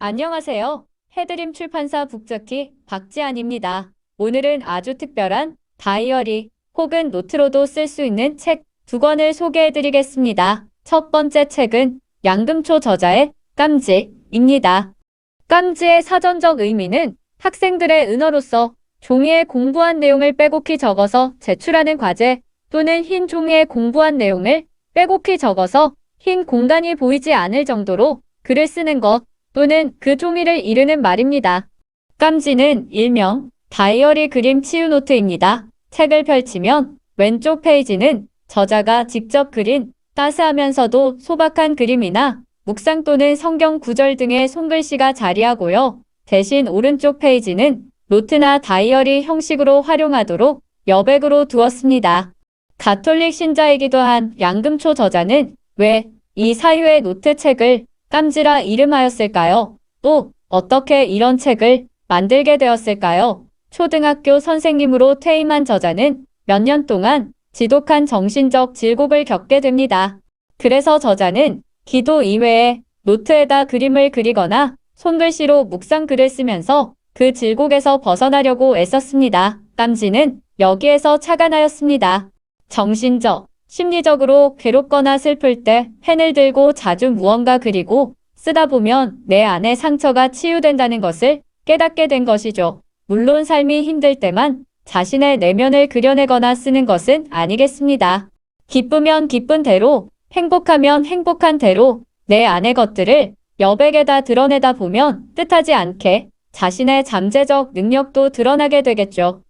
안녕하세요. 해드림 출판사 북적기 박지안입니다. 오늘은 아주 특별한 다이어리 혹은 노트로도 쓸 수 있는 책 두 권을 소개해 드리겠습니다. 첫 번째 책은 양금초 저자의 깜지입니다. 깜지의 사전적 의미는 학생들의 은어로서 종이에 공부한 내용을 빼곡히 적어서 제출하는 과제 또는 흰 종이에 공부한 내용을 빼곡히 적어서 흰 공간이 보이지 않을 정도로 글을 쓰는 것 또는 그 종이를 이르는 말입니다. 깜지는 일명 다이어리 그림 치유 노트입니다. 책을 펼치면 왼쪽 페이지는 저자가 직접 그린 따스하면서도 소박한 그림이나 묵상 또는 성경 구절 등의 손글씨가 자리하고요. 대신 오른쪽 페이지는 노트나 다이어리 형식으로 활용하도록 여백으로 두었습니다. 가톨릭 신자이기도 한 양금초 저자는 왜 이 사유의 노트 책을 깜지라 이름하였을까요? 또 어떻게 이런 책을 만들게 되었을까요? 초등학교 선생님으로 퇴임한 저자는 몇 년 동안 지독한 정신적 질곡을 겪게 됩니다. 그래서 저자는 기도 이외에 노트에다 그림을 그리거나 손글씨로 묵상글을 쓰면서 그 질곡에서 벗어나려고 애썼습니다. 깜지는 여기에서 착안하였습니다. 정신적, 심리적으로 괴롭거나 슬플 때 펜을 들고 자주 무언가 그리고 쓰다 보면 내 안의 상처가 치유된다는 것을 깨닫게 된 것이죠. 물론 삶이 힘들 때만 자신의 내면을 그려내거나 쓰는 것은 아니겠습니다. 기쁘면 기쁜 대로, 행복하면 행복한 대로 내 안의 것들을 여백에다 드러내다 보면 뜻하지 않게 자신의 잠재적 능력도 드러나게 되겠죠.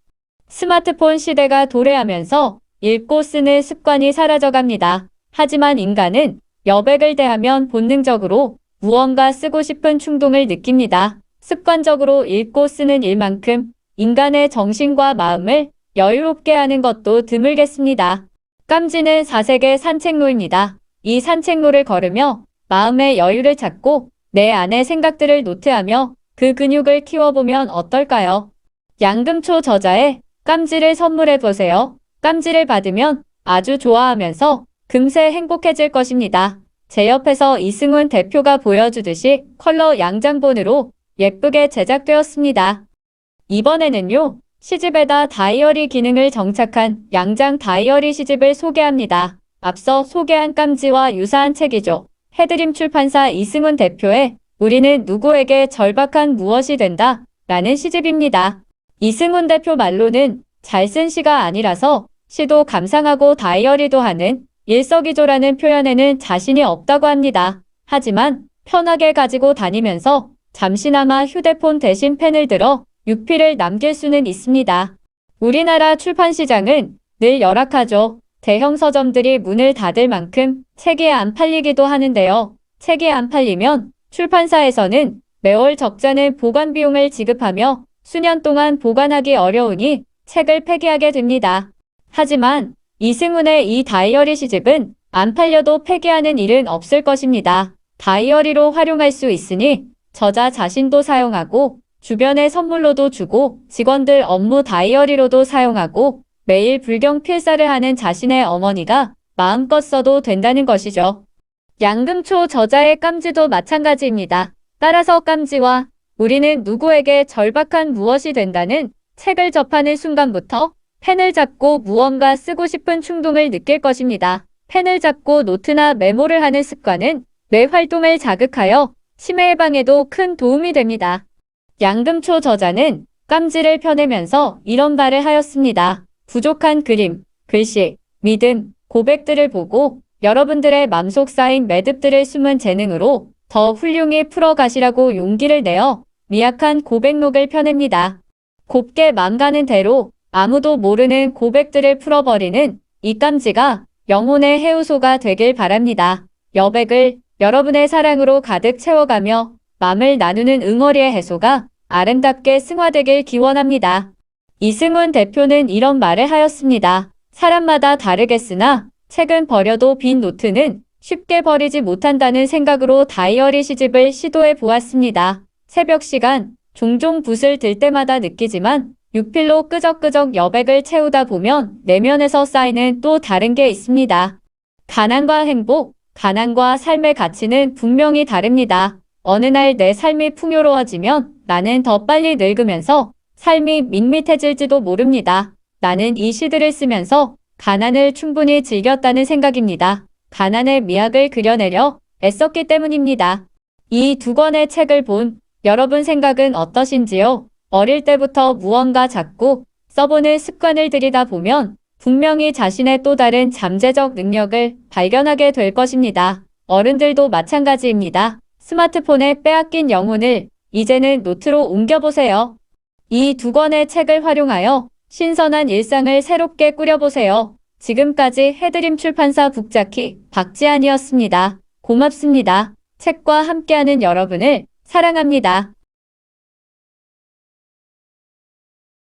스마트폰 시대가 도래하면서 읽고 쓰는 습관이 사라져갑니다. 하지만 인간은 여백을 대하면 본능적으로 무언가 쓰고 싶은 충동을 느낍니다. 습관적으로 읽고 쓰는 일만큼 인간의 정신과 마음을 여유롭게 하는 것도 드물겠습니다. 깜지는 사색의 산책로입니다. 이 산책로를 걸으며 마음의 여유를 찾고 내 안의 생각들을 노트하며 그 근육을 키워보면 어떨까요? 양금초 저자의 깜지를 선물해보세요. 깜지를 받으면 아주 좋아하면서 금세 행복해질 것입니다. 제 옆에서 이승훈 대표가 보여주듯이 컬러 양장본으로 예쁘게 제작되었습니다. 이번에는요, 시집에다 다이어리 기능을 정착한 양장 다이어리 시집을 소개합니다. 앞서 소개한 깜지와 유사한 책이죠. 해드림 출판사 이승훈 대표의 우리는 누구에게 절박한 무엇이 된다 라는 시집입니다. 이승훈 대표 말로는 잘 쓴 시가 아니라서 시도 감상하고 다이어리도 하는 일석이조라는 표현에는 자신이 없다고 합니다. 하지만 편하게 가지고 다니면서 잠시나마 휴대폰 대신 펜을 들어 유피를 남길 수는 있습니다. 우리나라 출판시장은 늘 열악하죠. 대형 서점들이 문을 닫을 만큼 책이 안 팔리기도 하는데요. 책이 안 팔리면 출판사에서는 매월 적잖은 보관 비용을 지급하며 수년 동안 보관하기 어려우니 책을 폐기하게 됩니다. 하지만 이승훈의 이 다이어리 시집은 안 팔려도 폐기하는 일은 없을 것입니다. 다이어리로 활용할 수 있으니 저자 자신도 사용하고 주변에 선물로도 주고 직원들 업무 다이어리로도 사용하고 매일 불경 필사를 하는 자신의 어머니가 마음껏 써도 된다는 것이죠. 양금초 저자의 깜지도 마찬가지입니다. 따라서 깜지와 우리는 누구에게 절박한 무엇이 된다는 책을 접하는 순간부터 펜을 잡고 무언가 쓰고 싶은 충동을 느낄 것입니다. 펜을 잡고 노트나 메모를 하는 습관은 뇌 활동을 자극하여 치매 예방에도 큰 도움이 됩니다. 양금초 저자는 깜지를 펴내면서 이런 말을 하였습니다. 부족한 그림, 글씨, 믿음, 고백들을 보고 여러분들의 맘속 쌓인 매듭들을 숨은 재능으로 더 훌륭히 풀어가시라고 용기를 내어 미약한 고백록을 펴냅니다. 곱게 맘 가는 대로 아무도 모르는 고백들을 풀어버리는 이 깜지가 영혼의 해우소가 되길 바랍니다. 여백을 여러분의 사랑으로 가득 채워가며 맘을 나누는 응어리의 해소가 아름답게 승화되길 기원합니다. 이승훈 대표는 이런 말을 하였습니다. 사람마다 다르겠으나 책은 버려도 빈 노트는 쉽게 버리지 못한다는 생각으로 다이어리 시집을 시도해 보았습니다. 새벽 시간 종종 붓을 들 때마다 느끼지만 육필로 끄적끄적 여백을 채우다 보면 내면에서 쌓이는 또 다른 게 있습니다. 가난과 행복, 가난과 삶의 가치는 분명히 다릅니다. 어느 날 내 삶이 풍요로워지면 나는 더 빨리 늙으면서 삶이 밋밋해질지도 모릅니다. 나는 이 시들을 쓰면서 가난을 충분히 즐겼다는 생각입니다. 가난의 미학을 그려내려 애썼기 때문입니다. 이 두 권의 책을 본 여러분 생각은 어떠신지요? 어릴 때부터 무언가 자꾸 써보는 습관을 들이다 보면 분명히 자신의 또 다른 잠재적 능력을 발견하게 될 것입니다. 어른들도 마찬가지입니다. 스마트폰에 빼앗긴 영혼을 이제는 노트로 옮겨보세요. 이 두 권의 책을 활용하여 신선한 일상을 새롭게 꾸려보세요. 지금까지 해드림 출판사 북자키 박지안이었습니다. 고맙습니다. 책과 함께하는 여러분을 사랑합니다.